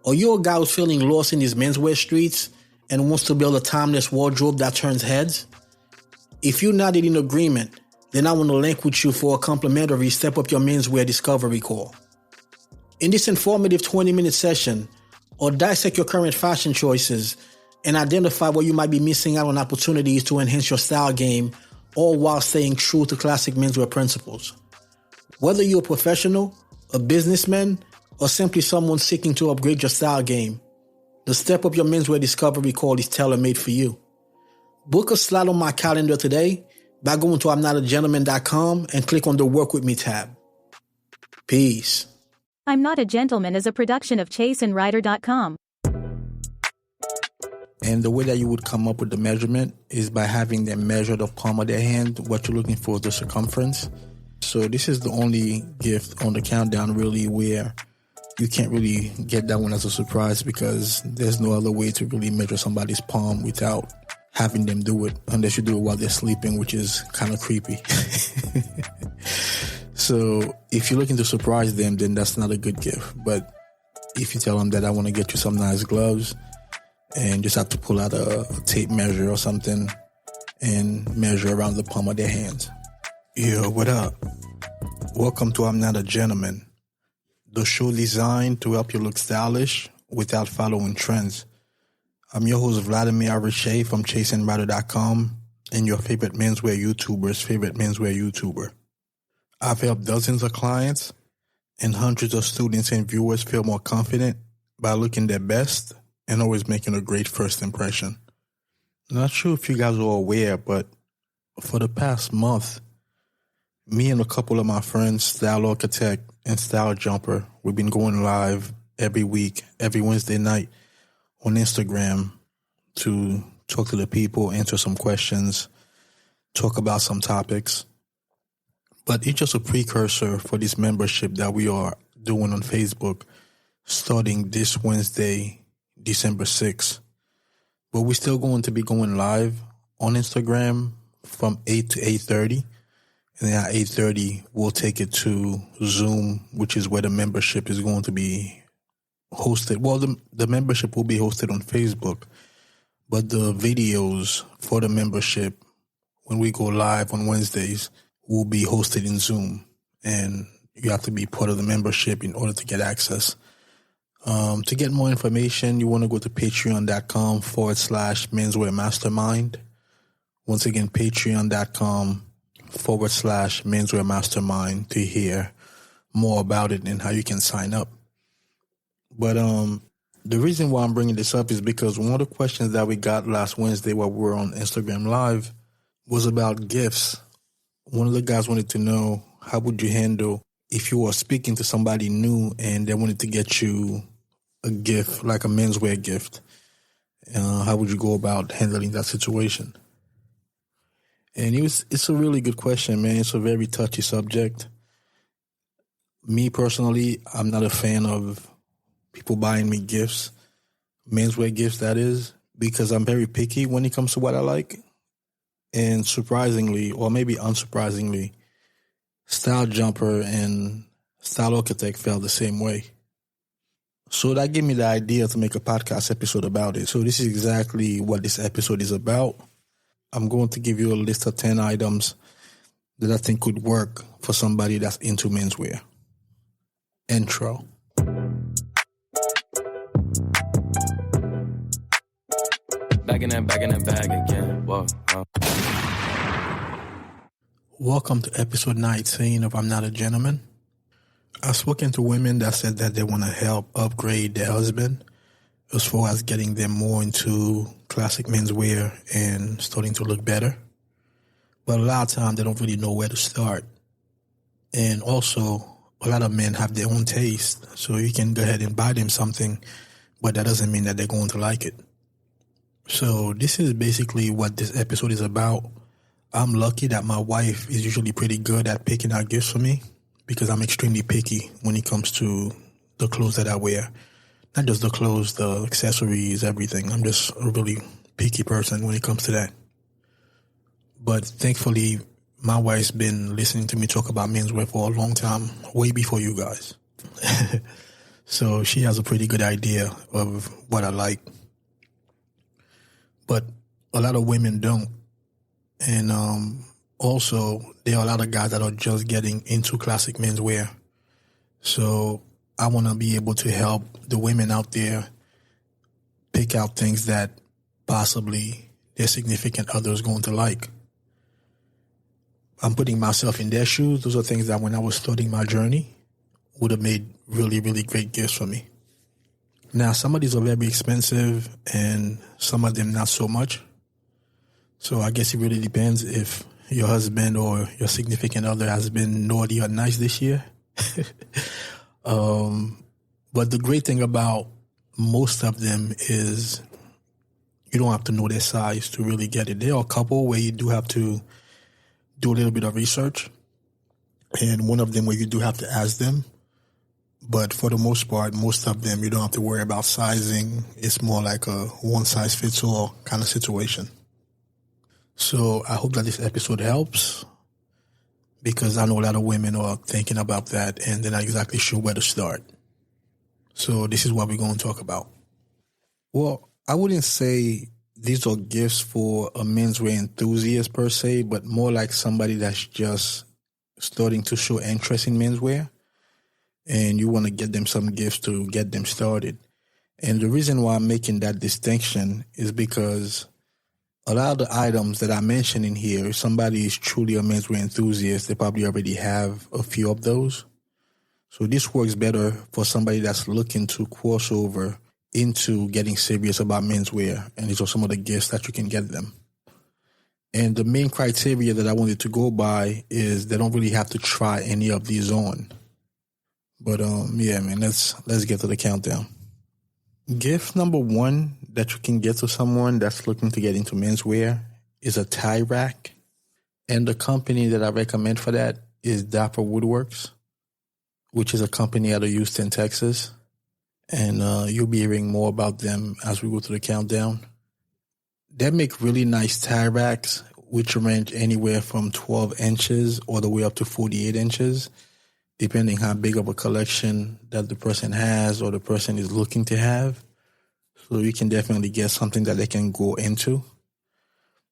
Are you a guy who's feeling lost in these menswear streets and wants to build a timeless wardrobe that turns heads? If you're not in agreement, then I want to link with you for a complimentary Step Up Your Menswear Discovery Call. In this informative 20-minute session, I'll dissect your current fashion choices and identify where you might be missing out on opportunities to enhance your style game, all while staying true to classic menswear principles. Whether you're a professional, a businessman, or simply someone seeking to upgrade your style game, the Step Up Your Menswear Discovery Call is tailor-made for you. Book a slot on my calendar today by going to I'mNotAGentleman.com and click on the Work With Me tab. Peace. I'm Not a Gentleman is a production of ChaseandRider.com. And the way that you would come up with the measurement is by having them measure the palm of their hand. What you're looking for is the circumference. So this is the only gift on the countdown really where you can't really get that one as a surprise because there's no other way to really measure somebody's palm without having them do it, unless you do it while they're sleeping, which is kind of creepy. So if you're looking to surprise them, then that's not a good gift. But if you tell them that I want to get you some nice gloves and just have to pull out a tape measure or something and measure around the palm of their hands. Yo, what up? Welcome to I'm Not a Gentleman, the show designed to help you look stylish without following trends. I'm your host, Vladimir Riché from ChaseandRider.com and your favorite menswear YouTuber's favorite menswear YouTuber. I've helped dozens of clients and hundreds of students and viewers feel more confident by looking their best and always making a great first impression. Not sure if you guys are aware, but for the past month, me and a couple of my friends, Style Architect and Style Jumper, we've been going live every week, every Wednesday night on Instagram to talk to the people, answer some questions, talk about some topics. But it's just a precursor for this membership that we are doing on Facebook starting this Wednesday, December 6th. But we're still going to be going live on Instagram from 8 to 8:30. And then at 8:30, we'll take it to Zoom, which is where the membership is going to be hosted. Well, the membership will be hosted on Facebook, but the videos for the membership, when we go live on Wednesdays, will be hosted in Zoom. And you have to be part of the membership in order to get access. To get more information, you want to go to patreon.com/menswear mastermind. Once again, patreon.com/menswear mastermind to hear more about it and how you can sign up. But the reason why I'm bringing this up is because one of the questions that we got last Wednesday while we were on Instagram Live was about gifts. One of the guys wanted to know, how would you handle if you were speaking to somebody new and they wanted to get you a gift, like a menswear gift? How would you go about handling that situation? And it's a really good question, man. It's a very touchy subject. Me personally, I'm not a fan of people buying me gifts, menswear gifts, that is, because I'm very picky when it comes to what I like. And surprisingly, or maybe unsurprisingly, Style Jumper and Style Architect felt the same way. So that gave me the idea to make a podcast episode about it. So this is exactly what this episode is about. I'm going to give you a list of 10 items that I think could work for somebody that's into menswear. Intro. Back in that bag again. Whoa. Welcome to episode 19 of I'm Not a Gentleman. I've spoken to women that said that they want to help upgrade their husband as far as getting them more into classic menswear and starting to look better. But a lot of times they don't really know where to start. And also, a lot of men have their own taste. So you can go ahead and buy them something, but that doesn't mean that they're going to like it. So this is basically what this episode is about. I'm lucky that my wife is usually pretty good at picking out gifts for me because I'm extremely picky when it comes to the clothes that I wear. Not just the clothes, the accessories, everything. I'm just a really picky person when it comes to that. But thankfully, my wife's been listening to me talk about menswear for a long time, way before you guys. So she has a pretty good idea of what I like. But a lot of women don't. And also, there are a lot of guys that are just getting into classic menswear. So I want to be able to help the women out there pick out things that possibly their significant other is going to like. I'm putting myself in their shoes. Those are things that when I was starting my journey would have made really, really great gifts for me. Now, some of these are very expensive and some of them not so much. So I guess it really depends if your husband or your significant other has been naughty or nice this year. But the great thing about most of them is you don't have to know their size to really get it. There are a couple where you do have to do a little bit of research, and one of them where you do have to ask them. But for the most part, most of them, you don't have to worry about sizing. It's more like a one-size-fits-all kind of situation. So I hope that this episode helps, because I know a lot of women are thinking about that and they're not exactly sure where to start. So this is what we're going to talk about. Well, I wouldn't say these are gifts for a menswear enthusiast per se, but more like somebody that's just starting to show interest in menswear, and you want to get them some gifts to get them started. And the reason why I'm making that distinction is because a lot of the items that I mentioned in here, if somebody is truly a menswear enthusiast, they probably already have a few of those. So this works better for somebody that's looking to cross over into getting serious about menswear. And these are some of the gifts that you can get them. And the main criteria that I wanted to go by is they don't really have to try any of these on. But yeah, man, let's get to the countdown. Gift number one that you can get to someone that's looking to get into menswear is a tie rack. And the company that I recommend for that is Dapper Woodworks, which is a company out of Houston, Texas. And you'll be hearing more about them as we go through the countdown. They make really nice tie racks, which range anywhere from 12 inches all the way up to 48 inches, depending how big of a collection that the person has or the person is looking to have. So you can definitely get something that they can go into.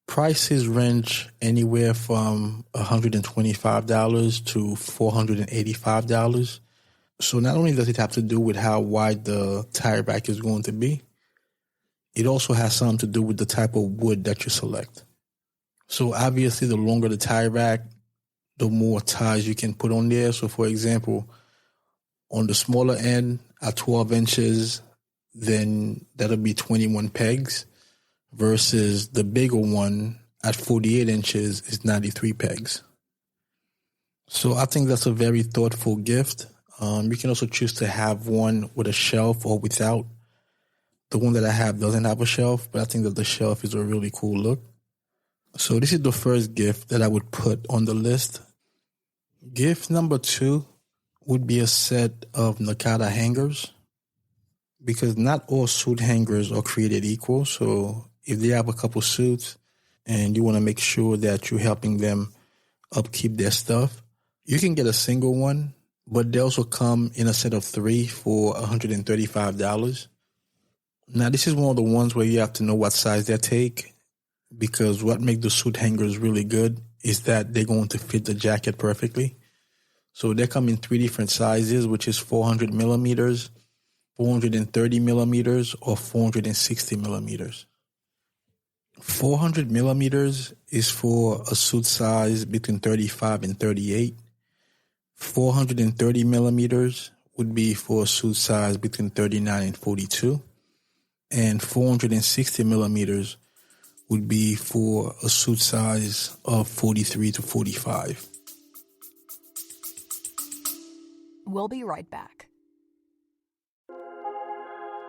Prices range anywhere from $125 to $485. So not only does it have to do with how wide the tie rack is going to be, it also has something to do with the type of wood that you select. So obviously, the longer the tie rack, the more ties you can put on there. So for example, on the smaller end at 12 inches, then that'll be 21 pegs versus the bigger one at 48 inches is 93 pegs. So I think that's a very thoughtful gift. You can also choose to have one with a shelf or without. The one that I have doesn't have a shelf, but I think that the shelf is a really cool look. So this is the first gift that I would put on the list. Gift number two would be a set of Nakata hangers, because not all suit hangers are created equal. So if they have a couple suits and you want to make sure that you're helping them upkeep their stuff, you can get a single one, but they also come in a set of 3 for $135. Now, this is one of the ones where you have to know what size they take, because what makes the suit hangers really good is that they're going to fit the jacket perfectly. So they come in 3 different sizes, which is 400 millimeters, 430 millimeters, or 460 millimeters. 400 millimeters is for a suit size between 35 and 38. 430 millimeters would be for a suit size between 39 and 42. And 460 millimeters would be for a suit size of 43 to 45. We'll be right back.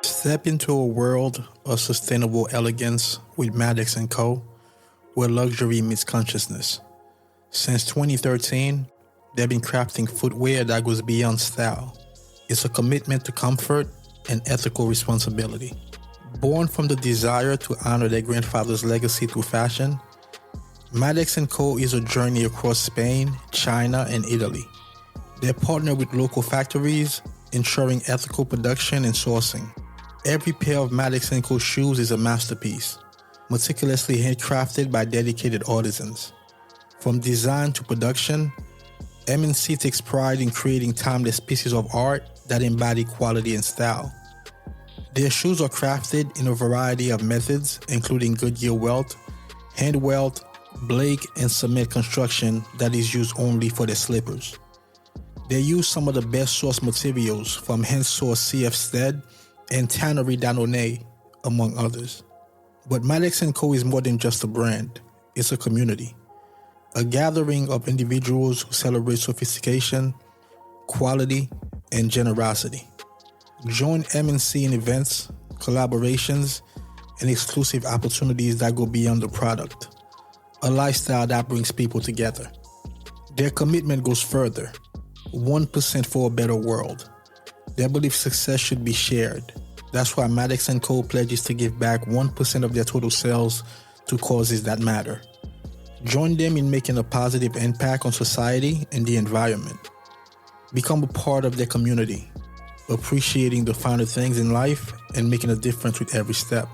Step into a world of sustainable elegance with Madx and Co, where luxury meets consciousness. Since 2013, they've been crafting footwear that goes beyond style. It's a commitment to comfort and ethical responsibility. Born from the desire to honor their grandfather's legacy through fashion, Madx and Co is a journey across Spain, China, and Italy. They partner with local factories, ensuring ethical production and sourcing. Every pair of Madx and Co shoes is a masterpiece, meticulously handcrafted by dedicated artisans. From design to production, M&C takes pride in creating timeless pieces of art that embody quality and style. Their shoes are crafted in a variety of methods, including Goodyear welt, hand welt, Blake, and cement construction that is used only for their slippers. They use some of the best source materials from hand-sourced CF Stead and Tannery Danone, among others. But Madx & Co is more than just a brand. It's a community. A gathering of individuals who celebrate sophistication, quality, and generosity. Join M&C in events, collaborations, and exclusive opportunities that go beyond the product. A lifestyle that brings people together. Their commitment goes further. 1% for a better world. They believe success should be shared. That's why Madx & Co pledges to give back 1% of their total sales to causes that matter. Join them in making a positive impact on society and the environment. Become a part of their community, appreciating the finer things in life and making a difference with every step.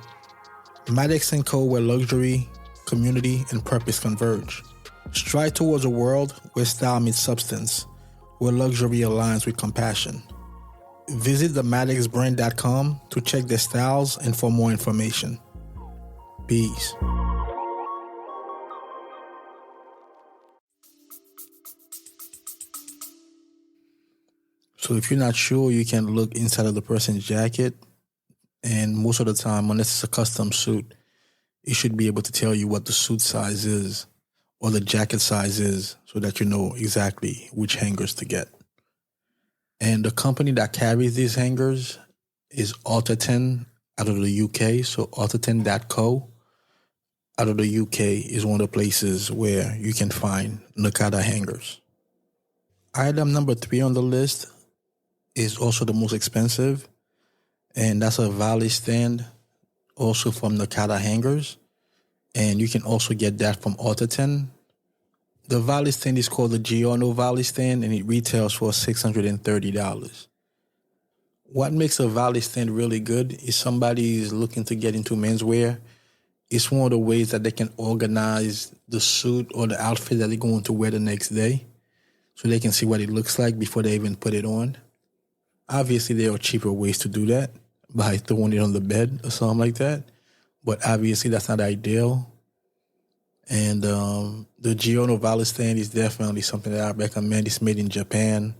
Madx & Co, where luxury, community, and purpose converge. Strive towards a world where style meets substance, where luxury aligns with compassion. Visit themadxbrand.com to check their styles and for more information. Peace. So if you're not sure, you can look inside of the person's jacket, and most of the time, unless it's a custom suit, it should be able to tell you what the suit size is or the jacket size is so that you know exactly which hangers to get. And the company that carries these hangers is Altaten out of the UK. So Altaten.co out of the UK is one of the places where you can find Nakata hangers. Item number 3 on the list is also the most expensive, and that's a Valet stand, also from Nakata hangers, and you can also get that from Altaten. The Valet stand is called the Giorno Valet stand, and it retails for $630. What makes a Valet stand really good is somebody is looking to get into menswear. It's one of the ways that they can organize the suit or the outfit that they're going to wear the next day, so they can see what it looks like before they even put it on. Obviously, there are cheaper ways to do that by throwing it on the bed or something like that, but obviously that's not ideal. And the Giorno Valet stand is definitely something that I recommend. It's made in Japan,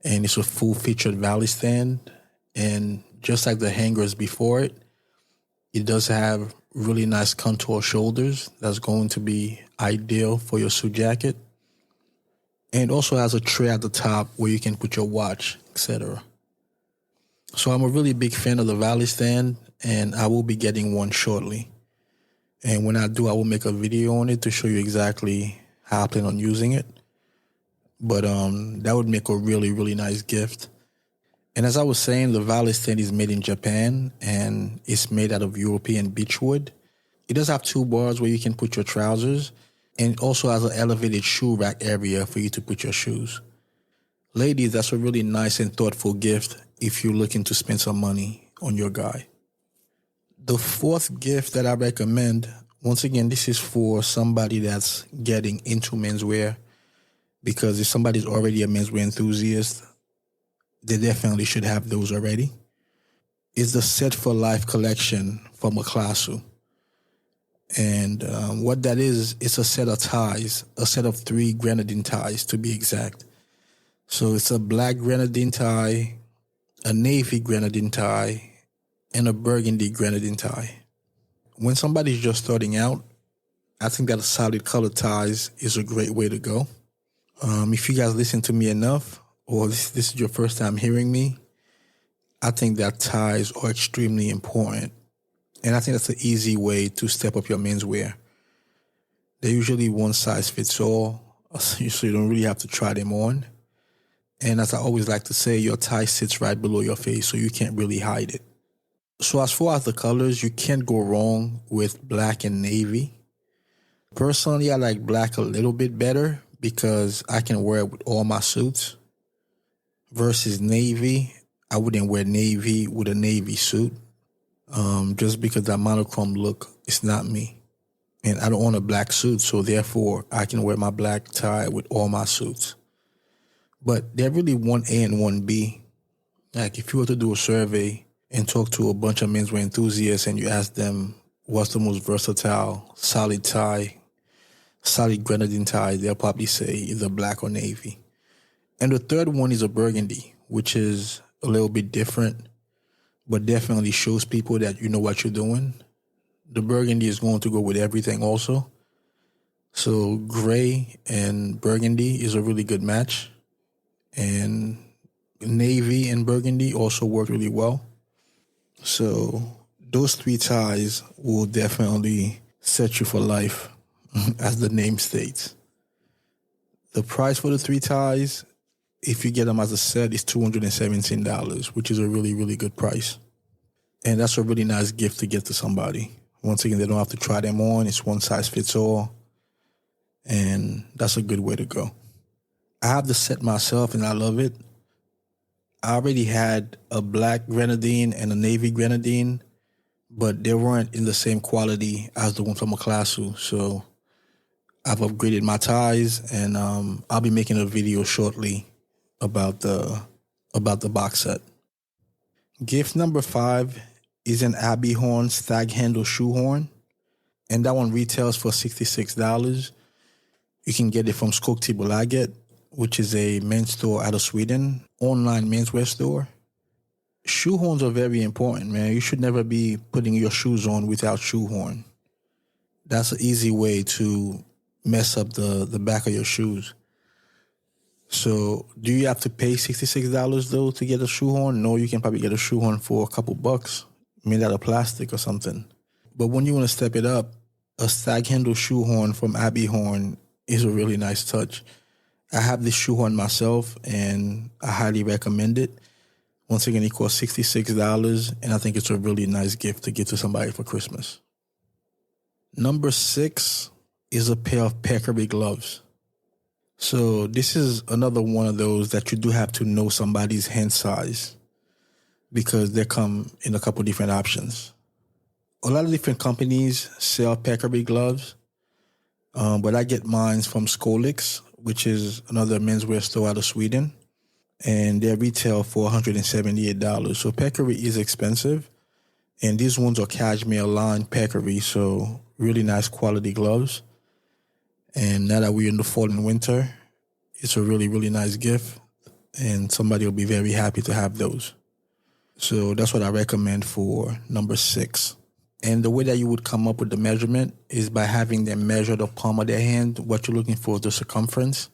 and it's a full-featured Valet stand. And just like the hangers before it, it does have really nice contour shoulders that's going to be ideal for your suit jacket. And also has a tray at the top where you can put your watch, etc. So I'm a really big fan of the Valet stand, and I will be getting one shortly. And when I do, I will make a video on it to show you exactly how I plan on using it. But that would make a really, really nice gift. And as I was saying, the Valet stand is made in Japan, and it's made out of European beechwood. It does have 2 bars where you can put your trousers, and it also has an elevated shoe rack area for you to put your shoes. Ladies, that's a really nice and thoughtful gift if you're looking to spend some money on your guy. The 4th gift that I recommend, once again, this is for somebody that's getting into menswear, because if somebody's already a menswear enthusiast, they definitely should have those already. It's the Set for Life collection from Aklasu. And what that is, it's a set of ties, a set of 3 grenadine ties to be exact. So it's a black grenadine tie, a navy grenadine tie, and a burgundy grenadine tie. When somebody's just starting out, I think that a solid color ties is a great way to go. If you guys listen to me enough, or this is your first time hearing me, I think that ties are extremely important. And I think that's an easy way to step up your menswear. They're usually one size fits all, so you don't really have to try them on. And as I always like to say, your tie sits right below your face, so you can't really hide it. So as far as the colors, you can't go wrong with black and navy. Personally, I like black a little bit better because I can wear it with all my suits. Versus navy, I wouldn't wear navy with a navy suit, just because that monochrome look is not me. And I don't own a black suit, so therefore I can wear my black tie with all my suits. But they're really 1A and 1B. Like if you were to do a survey and talk to a bunch of menswear enthusiasts and you ask them what's the most versatile solid tie, solid grenadine tie, they'll probably say either black or navy. And the third one is a burgundy, which is a little bit different, but definitely shows people that you know what you're doing. The burgundy is going to go with everything also. So gray and burgundy is a really good match. And navy and burgundy also work really well. So those three ties will definitely set you for life, as the name states. The price for the three ties, if you get them as a set, is $217, which is a really, really good price. And that's a really nice gift to get to somebody. Once again, they don't have to try them on. It's one size fits all. And that's a good way to go. I have the set myself and I love it. I already had a black grenadine and a navy grenadine, but they weren't in the same quality as the one from Aklasu. So I've upgraded my ties, and I'll be making a video shortly about the box set. Gift number 5 is an Abbey Horn stag handle shoe horn, and that one retails for $66. You can get it from Valet, which is a men's store out of Sweden, online menswear store. Shoe horns are very important, man. You should never be putting your shoes on without shoe horn. That's an easy way to mess up the back of your shoes. So do you have to pay $66 though to get a shoe horn? No, you can probably get a shoe horn for a couple bucks, made out of plastic or something. But when you want to step it up, a stag handle shoe horn from Abbey Horn is a really nice touch. I have this shoe horn myself, and I highly recommend it. Once again, it costs $66, and I think it's a really nice gift to give to somebody for Christmas. Number 6 is a pair of peckery gloves. So this is another one of those that you do have to know somebody's hand size, because they come in a couple different options. A lot of different companies sell peckery gloves, but I get mine from Skolix, which is another menswear store out of Sweden, and they retail for $178. So peckery is expensive, and these ones are cashmere lined peckery, so really nice quality gloves. And now that we're in the fall and winter, it's a really, really nice gift, and somebody will be very happy to have those. So that's what I recommend for number 6. And the way that you would come up with the measurement is by having them measure the palm of their hand. What you're looking for is the circumference.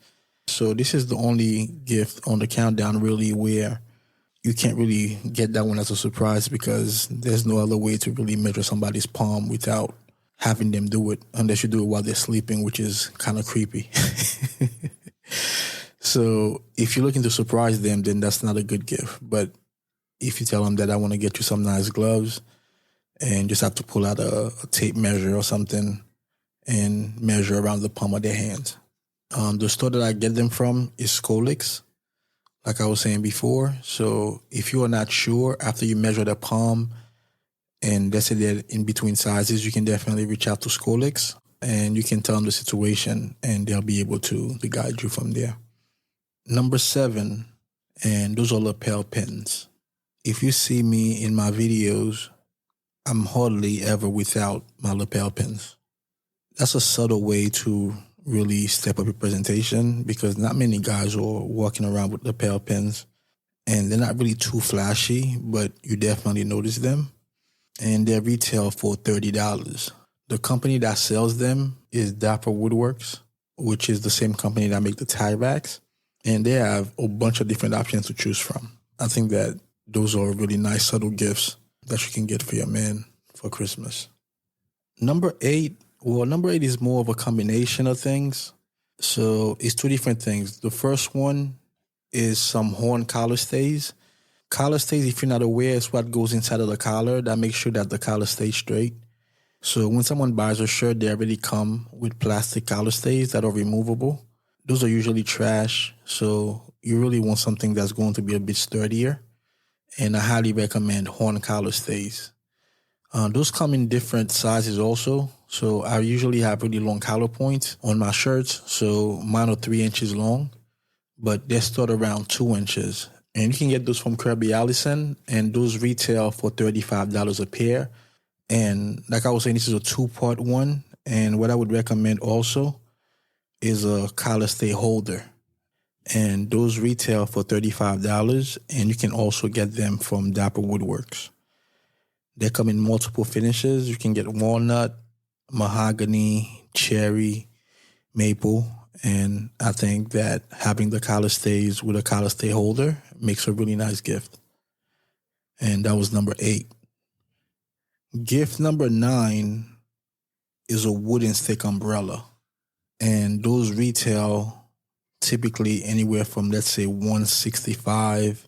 So this is the only gift on the countdown really where you can't really get that one as a surprise, because there's no other way to really measure somebody's palm without having them do it, unless you do it while they're sleeping, which is kind of creepy. So if you're looking to surprise them, then that's not a good gift. But if you tell them that I want to get you some nice gloves, and just have to pull out a tape measure or something and measure around the palm of their hands. The store that I get them from is Skolix, like I was saying before. So if you are not sure after you measure the palm and let's say they're in between sizes, you can definitely reach out to Skolix and you can tell them the situation and they'll be able to guide you from there. Number 7, and those are lapel pins. If you see me in my videos, I'm hardly ever without my lapel pins. That's a subtle way to really step up your presentation, because not many guys are walking around with lapel pins, and they're not really too flashy, but you definitely notice them. And they retail for $30. The company that sells them is Dapper Woodworks, which is the same company that make the tie racks, and they have a bunch of different options to choose from. I think that those are really nice subtle gifts that you can get for your man for Christmas. Number 8 is more of a combination of things. So it's 2 different things. The first one is some horn collar stays. Collar stays, if you're not aware, is what goes inside of the collar that makes sure that the collar stays straight. So when someone buys a shirt, they already come with plastic collar stays that are removable. Those are usually trash, so you really want something that's going to be a bit sturdier. and I highly recommend horn collar stays. Those come in different sizes also. So I usually have really long collar points on my shirts. So mine are 3 inches long, but they start around 2 inches. And you can get those from Kirby Allison, and those retail for $35 a pair. And like I was saying, this is a 2-part one. And what I would recommend also is a collar stay holder. And those retail for $35, and you can also get them from Dapper Woodworks. They come in multiple finishes. You can get walnut, mahogany, cherry, maple, and I think that having the collar stays with a collar stay holder makes a really nice gift. And that was number 8. Gift number 9 is a wooden stick umbrella. And those retail typically anywhere from, let's say, $165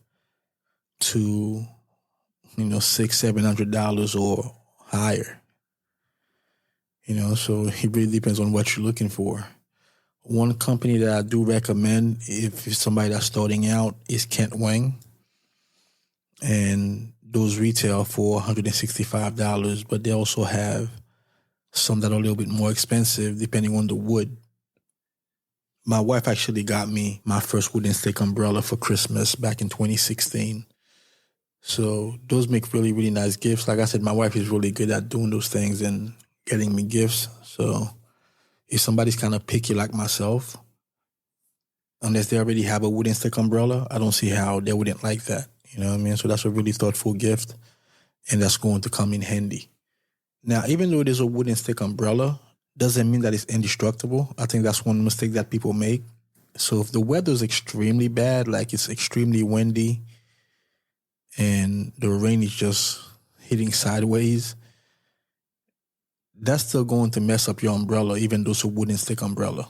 to $600-$700 or higher. So it really depends on what you're looking for. One company that I do recommend if somebody that's starting out is Kent Wing. And those retail for $165, but they also have some that are a little bit more expensive depending on the wood. My wife actually got me my first wooden stick umbrella for Christmas back in 2016. So those make really, really nice gifts. Like I said, my wife is really good at doing those things and getting me gifts. So if somebody's kind of picky like myself, unless they already have a wooden stick umbrella, I don't see how they wouldn't like that. You know what I mean? So that's a really thoughtful gift, and that's going to come in handy. Now, even though it is a wooden stick umbrella, doesn't mean that it's indestructible. I think that's one mistake that people make. So if the weather is extremely bad, like it's extremely windy, and the rain is just hitting sideways, that's still going to mess up your umbrella, even though it's a wooden stick umbrella.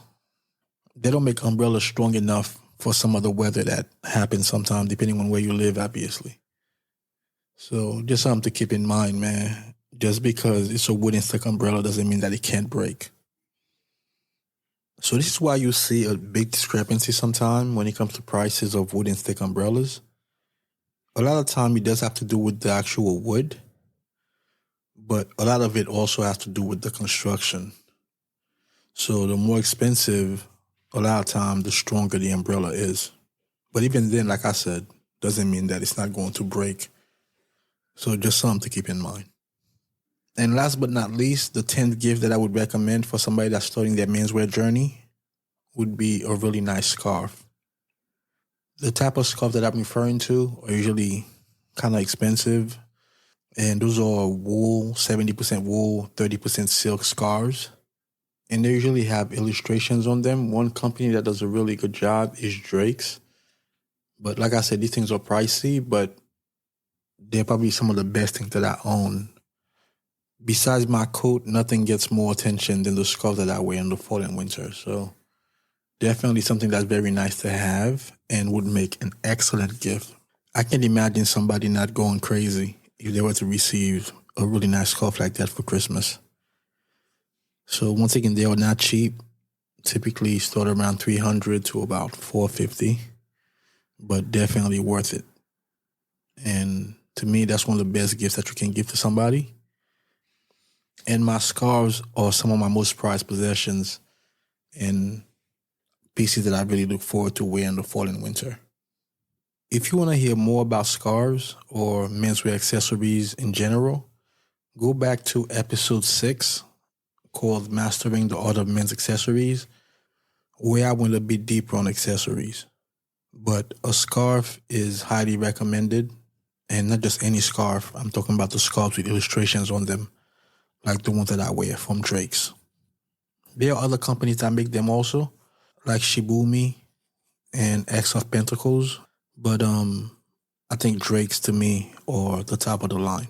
They don't make umbrellas strong enough for some of the weather that happens sometimes, depending on where you live, obviously. So just something to keep in mind, man. Just because it's a wooden stick umbrella doesn't mean that it can't break. So this is why you see a big discrepancy sometimes when it comes to prices of wooden stick umbrellas. A lot of time it does have to do with the actual wood, but a lot of it also has to do with the construction. So the more expensive, a lot of time, the stronger the umbrella is. But even then, like I said, doesn't mean that it's not going to break. So just something to keep in mind. And last but not least, the 10th gift that I would recommend for somebody that's starting their menswear journey would be a really nice scarf. The type of scarf that I'm referring to are usually kind of expensive. And those are wool, 70% wool, 30% silk scarves. And they usually have illustrations on them. One company that does a really good job is Drake's. But like I said, these things are pricey, but they're probably some of the best things that I own. Besides my coat, nothing gets more attention than the scarves that I wear in the fall and winter. So definitely something that's very nice to have and would make an excellent gift. I can't imagine somebody not going crazy if they were to receive a really nice scarf like that for Christmas. So once again, they are not cheap. Typically start around $300 to about $450, but definitely worth it. And to me, that's one of the best gifts that you can give to somebody. And my scarves are some of my most prized possessions and pieces that I really look forward to wearing in the fall and winter. If you want to hear more about scarves or menswear accessories in general, go back to episode 6 called Mastering the Art of Men's Accessories, where I went a bit deeper on accessories. But a scarf is highly recommended, and not just any scarf. I'm talking about the scarves with illustrations on them, like the ones that I wear from Drake's. There are other companies that make them also, like Shibumi and X of Pentacles, but I think Drake's to me are the top of the line.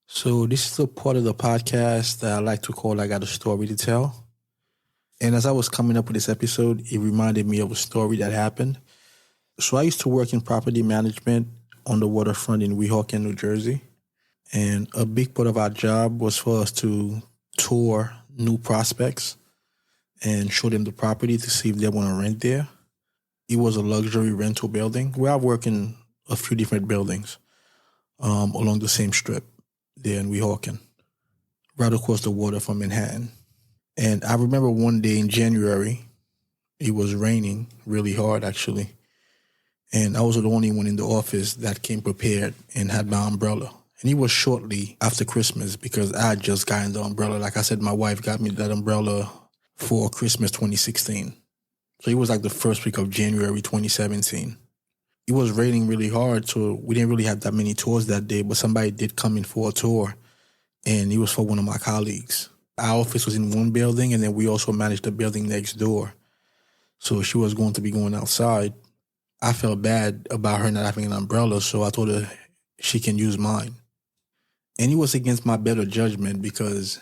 So this is a part of the podcast that I like to call I Got a Story to Tell. And as I was coming up with this episode, it reminded me of a story that happened. So I used to work in property management on the waterfront in Weehawken, New Jersey. And a big part of our job was for us to tour new prospects and show them the property to see if they want to rent there. It was a luxury rental building where I work in a few different buildings along the same strip there in Weehawken, right across the water from Manhattan. And I remember one day in January, it was raining really hard, actually. And I was the only one in the office that came prepared and had my umbrella. And it was shortly after Christmas because I had just gotten the umbrella. Like I said, my wife got me that umbrella for Christmas 2016. So it was like the first week of January 2017. It was raining really hard, so we didn't really have that many tours that day, but somebody did come in for a tour, and it was for one of my colleagues. Our office was in one building, and then we also managed the building next door. So she was going to be going outside. I felt bad about her not having an umbrella, so I told her she can use mine. And it was against my better judgment because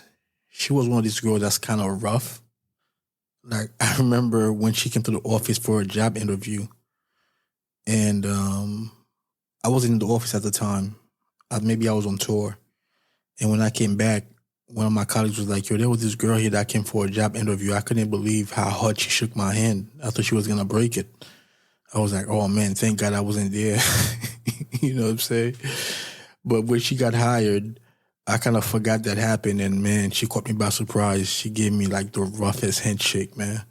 she was one of these girls that's kind of rough. Like, I remember when she came to the office for a job interview, and I wasn't in the office at the time. Maybe I was on tour. And when I came back, one of my colleagues was like, yo, there was this girl here that came for a job interview. I couldn't believe how hard she shook my hand. I thought she was going to break it. I was like, oh, man, thank God I wasn't there. You know what I'm saying? But when she got hired, I kind of forgot that happened. And, man, she caught me by surprise. She gave me, like, the roughest handshake, man.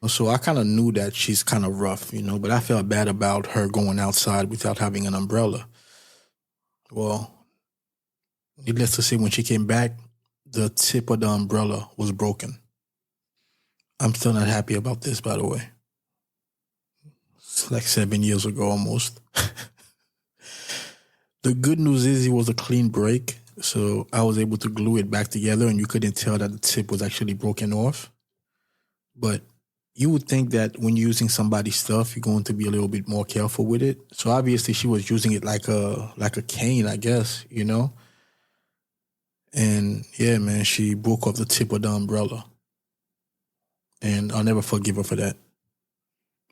So I kind of knew that she's kind of rough, you know, but I felt bad about her going outside without having an umbrella. Well, needless to say, when she came back, the tip of the umbrella was broken. I'm still not happy about this, by the way. It's like 7 years ago almost. The good news is it was a clean break, so I was able to glue it back together and you couldn't tell that the tip was actually broken off. But you would think that when you're using somebody's stuff, you're going to be a little bit more careful with it. So obviously she was using it like a cane, I guess, you know? And yeah, man, she broke off the tip of the umbrella. And I'll never forgive her for that.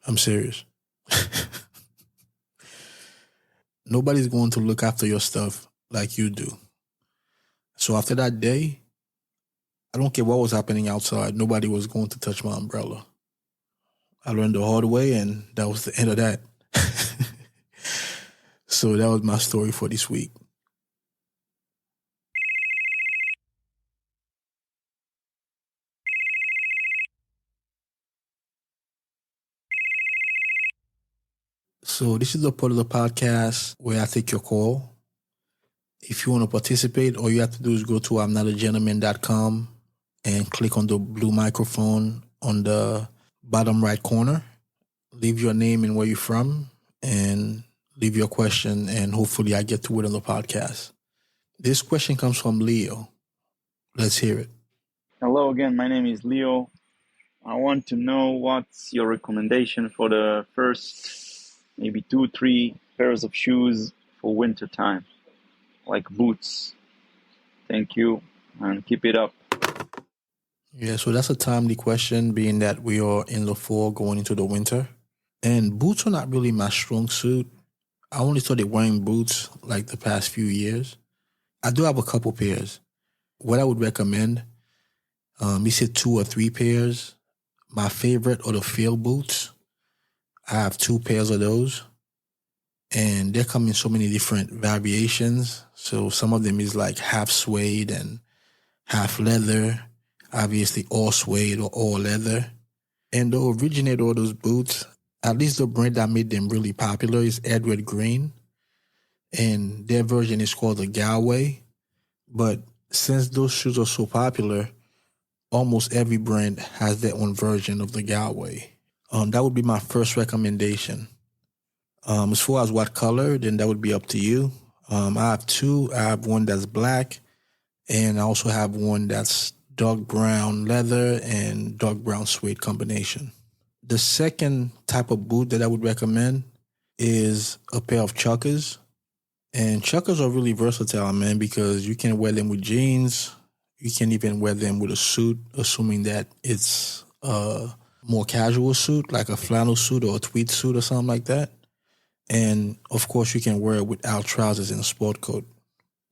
I'm serious. Nobody's going to look after your stuff like you do. So after that day, I don't care what was happening outside, nobody was going to touch my umbrella. I learned the hard way, and that was the end of that. So that was my story for this week. So this is the part of the podcast where I take your call. If you want to participate, all you have to do is go to I'mNotAGentleman.com and click on the blue microphone on the bottom right corner. Leave your name and where you're from, and leave your question, and hopefully I get to it on the podcast. This question comes from Leo. Let's hear it. Hello again, my name is Leo. I want to know what's your recommendation for the first maybe 2-3 pairs of shoes for winter time, like boots. Thank you, and keep it up. Yeah, so that's a timely question, being that we are in the fall going into the winter. And boots are not really my strong suit. I only started wearing boots like the past few years. I do have a couple pairs. What I would recommend, you said 2 or 3 pairs. My favorite are the field boots. I have 2 pairs of those. And they come in so many different variations. So some of them is like half suede and half leather. Obviously all suede or all leather. And the originator of those boots, at least the brand that made them really popular, is Edward Green. And their version is called the Galway. But since those shoes are so popular, almost every brand has their own version of the Galway. That would be my first recommendation. As far as what color, then that would be up to you. I have 2. I have one that's black, and I also have one that's dark brown leather and dark brown suede combination. The second type of boot that I would recommend is a pair of chuckers. And chuckers are really versatile, man, because you can wear them with jeans. You can even wear them with a suit, assuming that it's a more casual suit, like a flannel suit or a tweed suit or something like that. And, of course, you can wear it without trousers and a sport coat.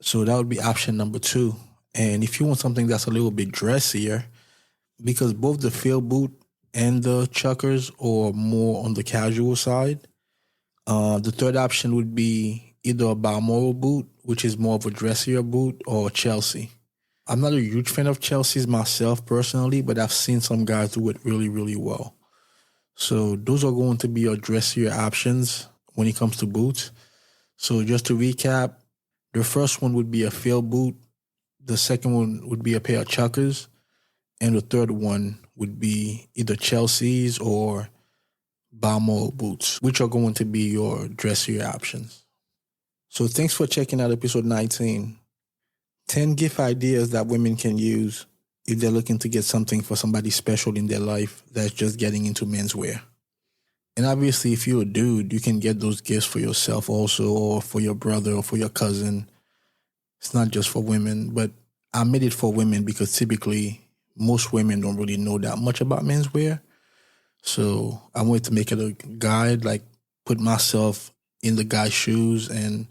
So that would be option number 2. And if you want something that's a little bit dressier, because both the field boot and the chuckers are more on the casual side. The third option would be either a Balmoral boot, which is more of a dressier boot, or Chelsea. I'm not a huge fan of Chelsea's myself personally, but I've seen some guys do it really, really well. So those are going to be your dressier options when it comes to boots. So just to recap, the first one would be a field boot. The second one would be a pair of chuckers. And the third one would be either Chelsea's or Balmoral boots, which are going to be your dressier options. So thanks for checking out episode 19. 10 gift ideas that women can use if they're looking to get something for somebody special in their life that's just getting into menswear. And obviously, if you're a dude, you can get those gifts for yourself also, or for your brother or for your cousin. It's not just for women, but I made it for women because typically most women don't really know that much about menswear. So I wanted to make it a guide, like put myself in the guy's shoes, and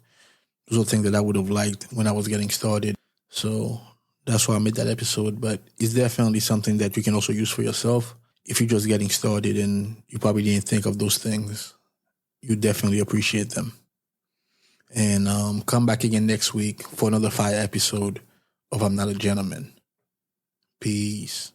those are things that I would have liked when I was getting started. So that's why I made that episode. But it's definitely something that you can also use for yourself. If you're just getting started and you probably didn't think of those things, you definitely appreciate them. And come back again next week for another fire episode of I'm Not a Gentleman. Peace.